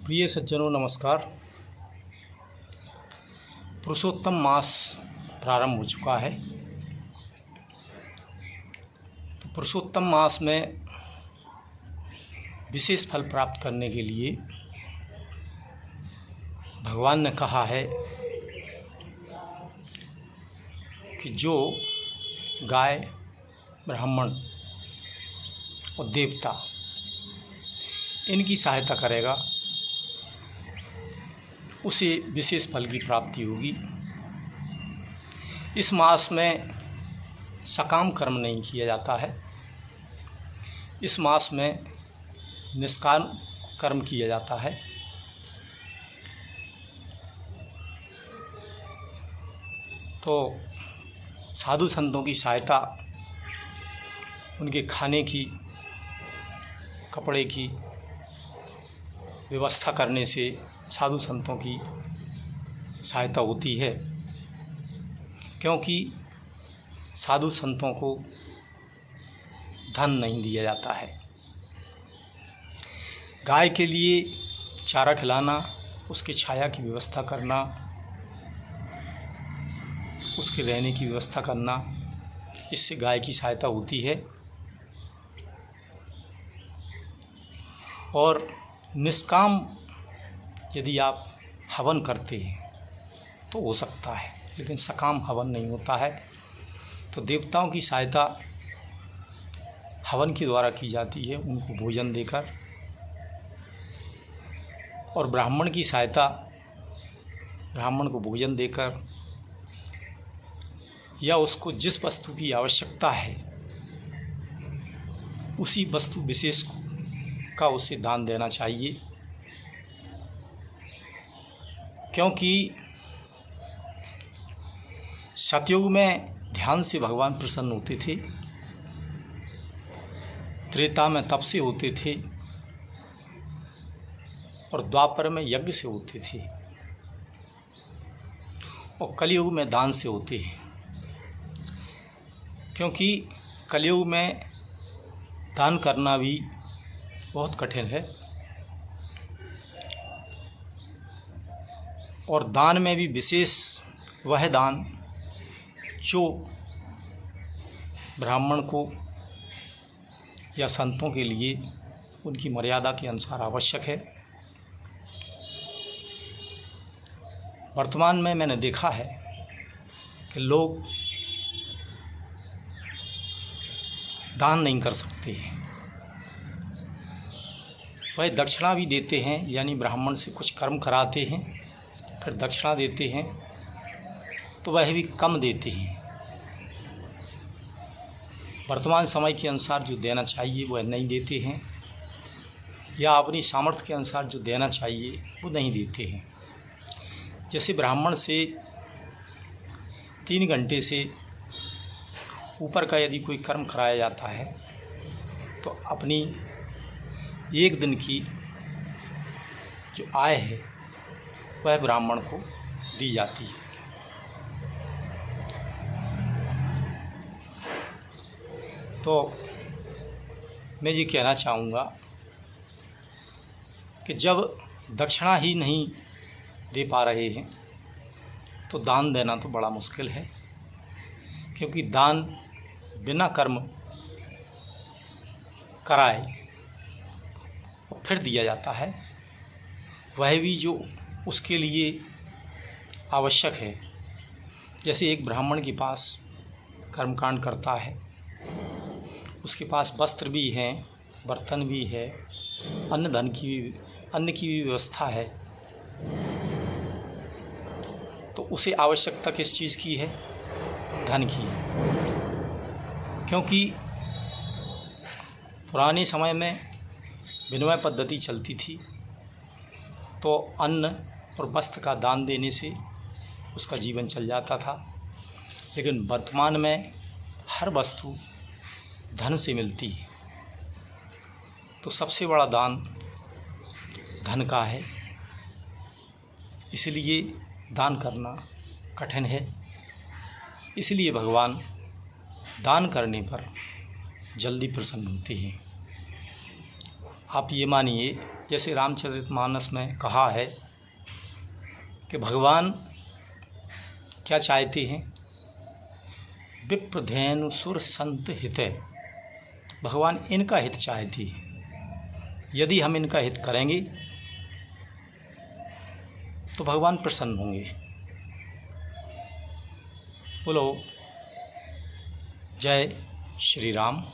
प्रिय सज्जनों नमस्कार। पुरुषोत्तम मास प्रारंभ हो चुका है। तो पुरुषोत्तम मास में विशेष फल प्राप्त करने के लिए भगवान ने कहा है कि जो गाय, ब्राह्मण और देवता इनकी सहायता करेगा उसे विशेष फल की प्राप्ति होगी। इस मास में सकाम कर्म नहीं किया जाता है। इस मास में निष्काम कर्म किया जाता है। तो साधु संतों की सहायता, उनके खाने की, कपड़े की व्यवस्था करने से साधु संतों की सहायता होती है, क्योंकि साधु संतों को धन नहीं दिया जाता है। गाय के लिए चारा खिलाना, उसकी छाया की व्यवस्था करना, उसके रहने की व्यवस्था करना, इससे गाय की सहायता होती है। और निष्काम यदि आप हवन करते हैं तो हो सकता है, लेकिन सकाम हवन नहीं होता है। तो देवताओं की सहायता हवन के द्वारा की जाती है, उनको भोजन देकर। और ब्राह्मण की सहायता ब्राह्मण को भोजन देकर, या उसको जिस वस्तु की आवश्यकता है उसी वस्तु विशेष का उसे दान देना चाहिए। क्योंकि सतयुग में ध्यान से भगवान प्रसन्न होते थे, त्रेता में तप से होते थे, और द्वापर में यज्ञ से होते थे, और कलयुग में दान से होते हैं। क्योंकि कलयुग में दान करना भी बहुत कठिन है, और दान में भी विशेष वह दान जो ब्राह्मण को या संतों के लिए उनकी मर्यादा के अनुसार आवश्यक है। वर्तमान में मैंने देखा है कि लोग दान नहीं कर सकते हैं। वह दक्षिणा भी देते हैं, यानी ब्राह्मण से कुछ कर्म कराते हैं, फिर दक्षिणा देते हैं, तो वह भी कम देते हैं। वर्तमान समय के अनुसार जो देना चाहिए वह नहीं देते हैं, या अपनी सामर्थ्य के अनुसार जो देना चाहिए वो नहीं देते हैं। जैसे ब्राह्मण से 3 घंटे से ऊपर का यदि कोई कर्म कराया जाता है तो अपनी 1 दिन की जो आय है वह ब्राह्मण को दी जाती है। तो मैं ये कहना चाहूँगा कि जब दक्षिणा ही नहीं दे पा रहे हैं तो दान देना तो बड़ा मुश्किल है। क्योंकि दान बिना कर्म कराए और फिर दिया जाता है, वह भी जो उसके लिए आवश्यक है। जैसे एक ब्राह्मण के पास कर्मकांड करता है, उसके पास वस्त्र भी हैं, बर्तन भी है, अन्न की भी व्यवस्था है, तो उसे आवश्यकता किस चीज़ की है? धन की है। क्योंकि पुराने समय में विनिमय पद्धति चलती थी, तो अन्न और वस्त्र का दान देने से उसका जीवन चल जाता था। लेकिन वर्तमान में हर वस्तु धन से मिलती है, तो सबसे बड़ा दान धन का है। इसलिए दान करना कठिन है। इसलिए भगवान दान करने पर जल्दी प्रसन्न होते हैं। आप ये मानिए, जैसे रामचरितमानस में कहा है कि भगवान क्या चाहते हैं, विप्रधेनु सुर संत हित। भगवान इनका हित चाहते हैं। यदि हम इनका हित करेंगे तो भगवान प्रसन्न होंगे। बोलो जय श्री राम।